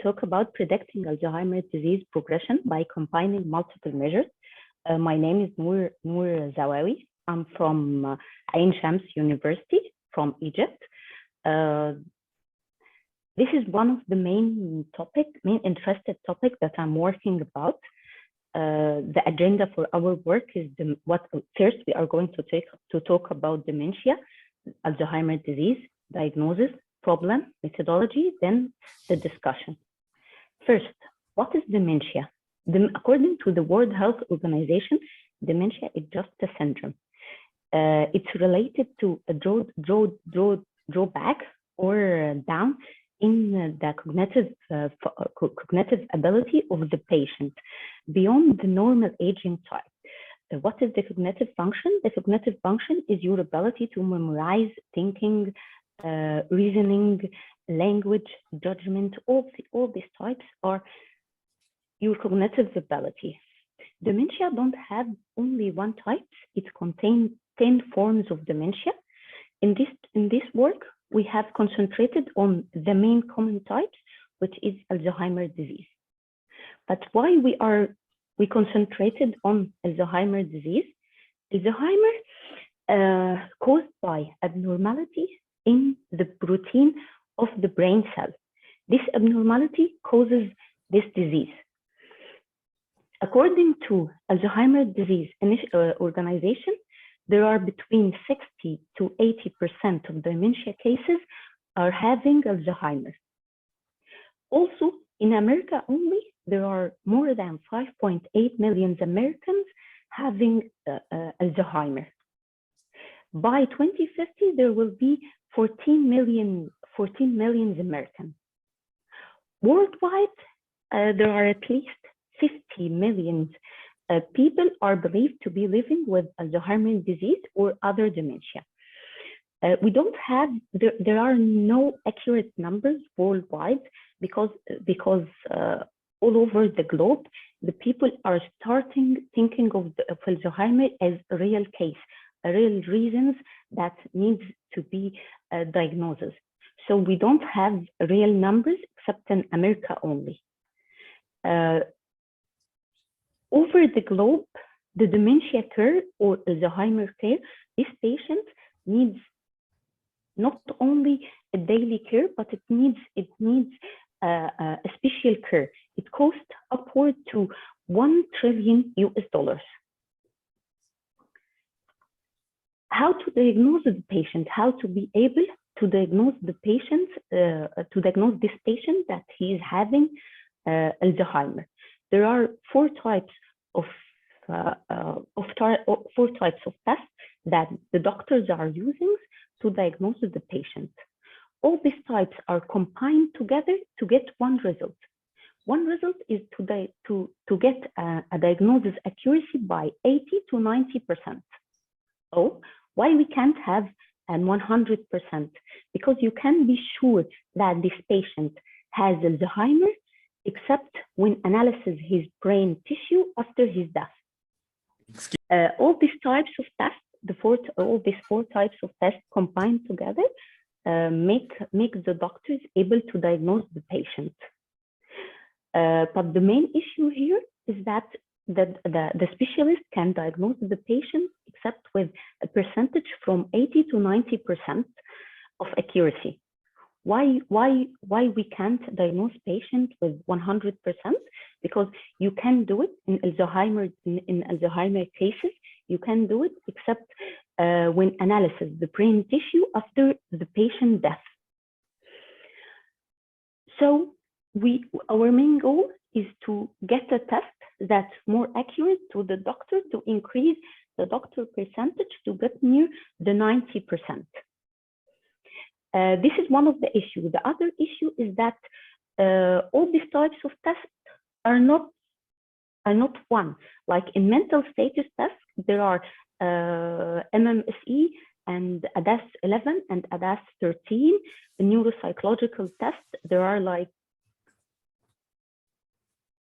talk about predicting Alzheimer's disease progression by combining multiple measures. My name is Nour Zawawi. I'm from Ain Shams University from Egypt. This is one of the main interested topics that I'm working about. The agenda for our work is first we are going to talk about dementia, Alzheimer's disease, diagnosis, problem, methodology, then the discussion. First, what is dementia? According to the World Health Organization, dementia is just a syndrome. It's related to a drawback or down in the cognitive ability of the patient beyond the normal aging type. What is the cognitive function? The cognitive function is your ability to memorize, thinking, reasoning, language, judgment. All these types are your cognitive ability. Dementia don't have only one type. It contains 10 forms of dementia. In this work, we have concentrated on the main common types, which is Alzheimer's disease. But why we concentrated on Alzheimer's disease? Alzheimer caused by abnormality in the protein of the brain cell. This abnormality causes this disease. According to Alzheimer's disease organization, there are between 60 to 80% of dementia cases are having Alzheimer's. Also, in America only, there are more than 5.8 million Americans having Alzheimer. By 2050, there will be 14 million Americans. Worldwide, there are at least 50 million people are believed to be living with Alzheimer's disease or other dementia. We don't have, there are no accurate numbers worldwide because all over the globe, the people are starting thinking of Alzheimer as a real case, a real reasons that needs to be diagnosed. So we don't have real numbers except in America only. Over the globe, the dementia care or Alzheimer care, this patient needs not only a daily care, but it needs a special care. It costs upward to $1 trillion. How to diagnose the patient? How to be able to diagnose the patient? To diagnose this patient that he is having Alzheimer. There are four types of tests that the doctors are using to diagnose the patient. All these types are combined together to get one result. One result is to get a diagnosis accuracy by 80 to 90%. Oh, why we can't have 100%? Because you can be sure that this patient has Alzheimer except when analysis his brain tissue after his death. All these types of tests, all these four types of tests combined together make the doctors able to diagnose the patient. But the main issue here is that the specialist can diagnose the patient except with a percentage from 80 to 90% of accuracy. Why we can't diagnose patients with 100%? Because you can do it in Alzheimer cases. You can do it except when analysis the brain tissue after the patient death. So our main goal is to get a test that's more accurate to the doctor to increase the doctor percentage to get near the 90%. This is one of the issues. The other issue is that all these types of tests are not one. Like in mental status tests, there are MMSE and ADAS-11 and ADAS-13. The neuropsychological tests, there are like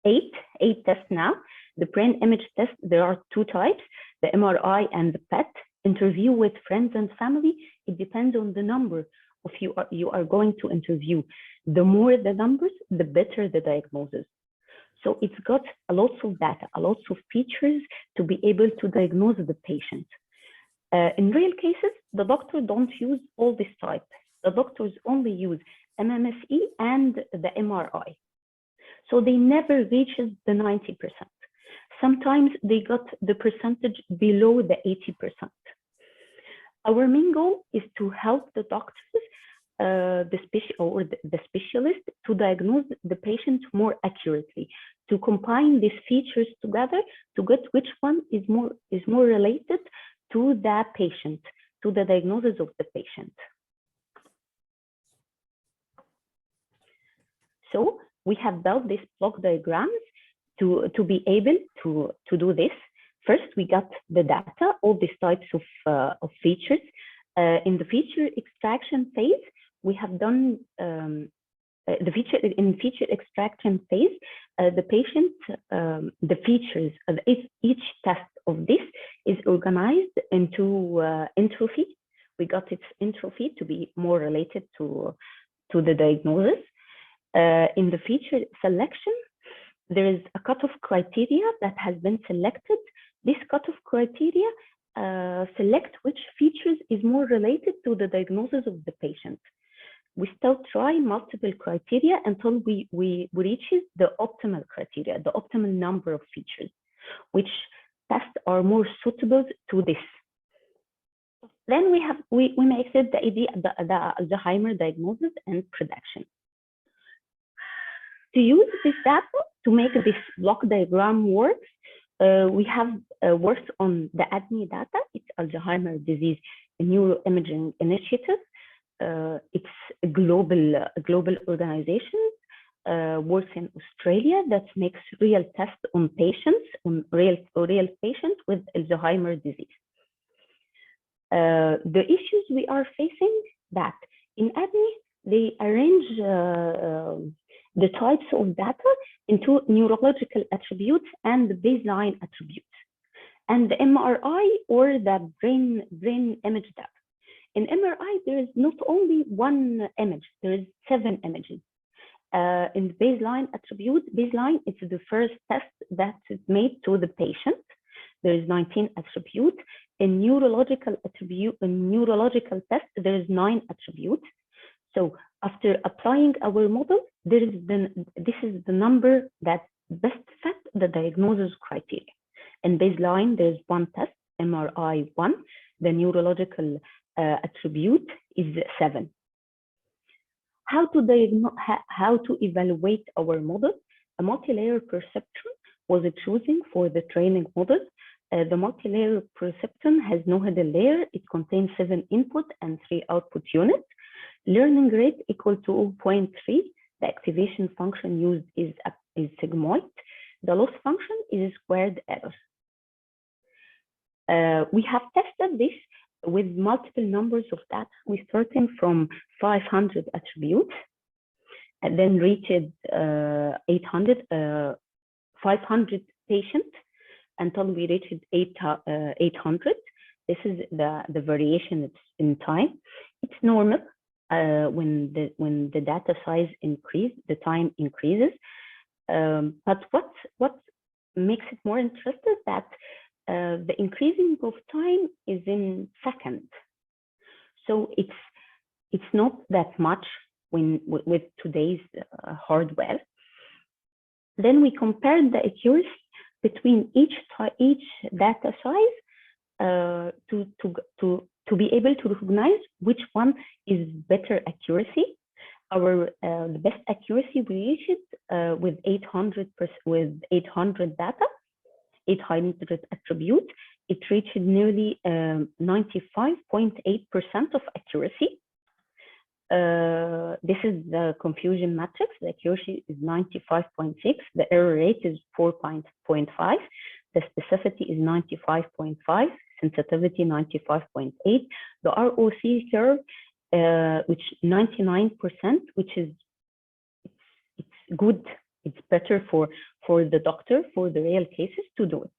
eight tests now. The brain image test, there are two types, the MRI and the PET. Interview with friends and family, it depends on the number if you are going to interview, the more the numbers, the better the diagnosis. So it's got a lot of data, a lot of features to be able to diagnose the patient. In real cases, the doctor don't use all this type. The doctors only use MMSE and the MRI. So they never reaches the 90%. Sometimes they got the percentage below the 80%. Our main goal is to help the doctors, the specialist, to diagnose the patient more accurately, to combine these features together to get which one is more related to the patient, to the diagnosis of the patient. So we have built these block diagrams to be able to do this. First, we got the data, all these types of features. In the feature extraction phase, we have done in feature extraction phase, the patient, the features of each test of this is organized into entropy. We got its entropy to be more related to the diagnosis. In the feature selection, there is a cutoff criteria that has been selected. This cutoff criteria select which features is more related to the diagnosis of the patient. We still try multiple criteria until we reaches the optimal criteria, the optimal number of features, which tests are more suitable to this. Then we make it the Alzheimer diagnosis and prediction. To use this data to make this block diagram work, we have worked on the ADNI data. It's Alzheimer's disease neuroimaging initiative. It's a global organization, works in Australia that makes real tests on patients, on real patients with Alzheimer's disease. The issues we are facing that in ADNI, they arrange the types of data into neurological attributes and the baseline attributes, and the MRI or the brain image data. In MRI, there is not only one image, there is 7 images. In the baseline attribute, baseline is the first test that is made to the patient. There is 19 attributes. In neurological test, there is 9 attributes. So after applying our model, this is the number that best fit the diagnosis criteria. In baseline, there's 1 test, MRI 1. The neurological attribute is 7. How to evaluate our model? A multi-layer perceptron was chosen for the training model. The multi-layer perceptron has no hidden layer. It contains 7 input and 3 output units. Learning rate equal to 0.3. The activation function used is sigmoid. The loss function is squared error. We have tested this with multiple numbers of data. We starting from 500 attributes and then reached 500 patients until we reached 800. This is the variation in time. It's normal. When the data size increases, the time increases. But what makes it more interesting is that the increasing of time is in seconds. So it's not that much with today's hardware. Then we compared the accuracy between each data size to be able to recognize which one is better accuracy. The best accuracy we reached with 800 data, 800 attributes. It reached nearly 95.8% of accuracy. This is the confusion matrix. The accuracy is 95.6. The error rate is 4.5. The specificity is 95.5. Sensitivity 95.8. The ROC curve, which 99%, which is it's good. It's better for the doctor, for the real cases to do it.